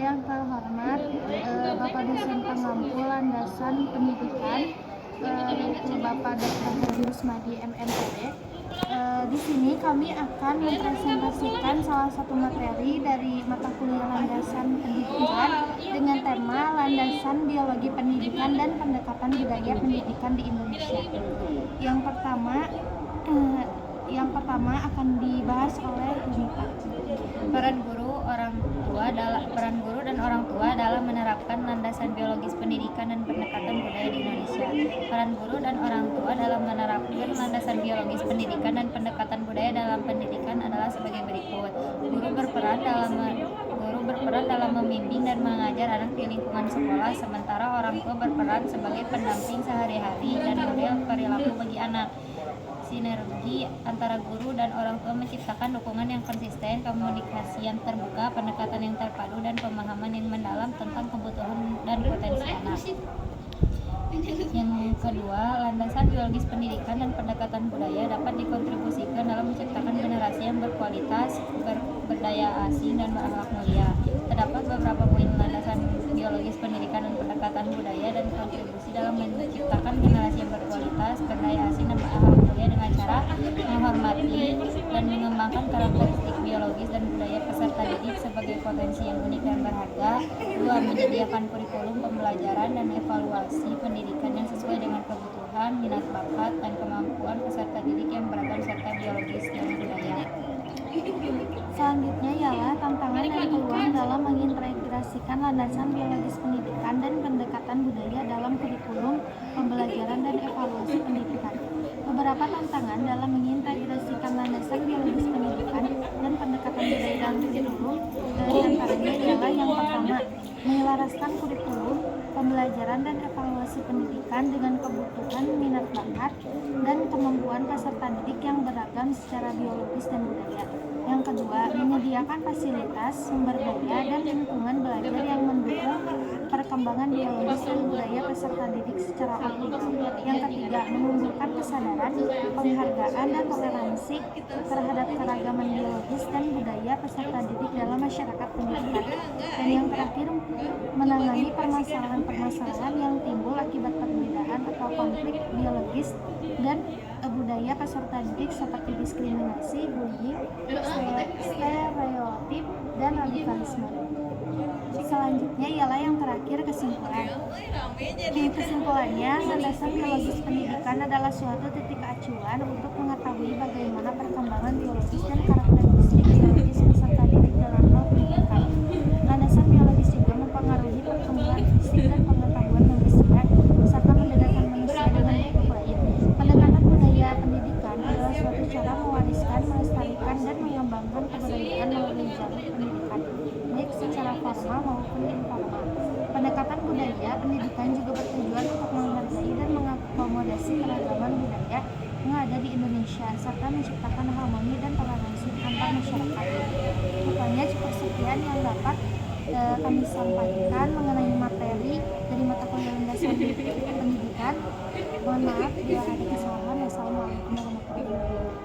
yang terhormat Bapak Dosen Pengampu Landasan Pendidikan, yaitu Bapak Dr. Heri Rusmadi MNPD. Di sini kami akan mempresentasikan salah satu materi dari mata kuliah Landasan Pendidikan dengan tema Landasan Biologi Pendidikan dan Pendekatan Budaya Pendidikan di Indonesia. Yang pertama akan dibahas oleh Yunita. Peran guru dan orang tua dalam menerapkan landasan biologis pendidikan dan pendekatan budaya di Indonesia. Peran guru dan orang tua dalam menerapkan landasan biologis pendidikan dan pendekatan budaya dalam pendidikan adalah sebagai berikut. Guru berperan dalam membimbing dan mengajar anak di lingkungan sekolah, sementara orang tua berperan sebagai pendamping sehari-hari dan model perilaku bagi anak. Sinergi antara guru dan orang tua menciptakan dukungan yang konsisten, komunikasi yang terbuka, pendekatan yang terpadu, dan pemahaman yang mendalam tentang kebutuhan dan potensi anak. Yang kedua, landasan biologis pendidikan dan pendekatan budaya dapat dikontribusikan dalam menciptakan generasi yang berkualitas, berdaya asing, dan berakhlak mulia. Terdapat beberapa poin landasan biologis pendidikan dan pendekatan budaya dan kontribusi dalam menciptakan generasi yang berkualitas, berdaya asing, dan berakhlak mulia dengan cara menghormati dan mengembangkan karakteristik biologis dan budaya peserta didik sebagai potensi yang unik dan berharga. Dua, menyediakan kurikulum pembelajaran dan evaluasi pendidikan yang sesuai dengan kebutuhan, minat bakat, dan kemampuan peserta didik yang beragam serta biologis dan budaya. Selanjutnya ialah tantangan dan peluang dalam mengintegrasikan landasan biologis pendidikan dan pendekatan budaya dalam kurikulum pembelajaran dan evaluasi pendidikan. Beberapa tantangan dalam mengintegrasikan landasan biologis pendidikan dan pendekatan budaya dalam kurikulum, dari antaranya ialah yang pertama, menyelaraskan kurikulum pembelajaran dan evaluasi pendidikan dengan kebutuhan, minat bakat, dan kemampuan peserta didik yang beragam secara biologis dan budaya. Yang kedua, menyediakan fasilitas, sumber daya, dan lingkungan belajar yang mendukung perkembangan biologis dan budaya peserta didik secara optimal. Yang ketiga, menumbuhkan kesadaran, penghargaan, dan toleransi terhadap keragaman biologis dan budaya peserta didik dalam masyarakat pendidikan. Dan yang terakhir, menangani permasalahan-permasalahan yang timbul akibat perbedaan atau konflik biologis dan budaya peserta didik seperti diskriminasi, bullying, stereotip, dan radikalisme. Selanjutnya ialah yang terakhir, kesimpulan. Kesimpulannya, landasan biologis pendidikan adalah suatu titik acuan untuk mengetahui bagaimana perkembangan biologis dan karakteristik biologis peserta didik dalam hal pendidikan. Landasan biologis juga mempengaruhi perkembangan fisik dan pengetahuan manusia serta mendekatkan manusia dengan makhluk lain. Pendekatan budaya pendidikan adalah suatu cara mewariskan, melestarikan, dan mengembangkan kebudayaan melalui jalur pendidikan, baik secara formal maupun informal. Pendekatan budaya pendidikan juga bertujuan untuk menghargai dan mengakomodasi keragaman budaya yang ada di Indonesia serta menciptakan harmoni dan toleransi antar masyarakat. Rupanya cukup sekian yang dapat kami sampaikan mengenai materi dari mata kuliah landasan pendidikan. Mohon maaf bila ada kesalahan. Wassalamualaikum warahmatullahi wabarakatuh.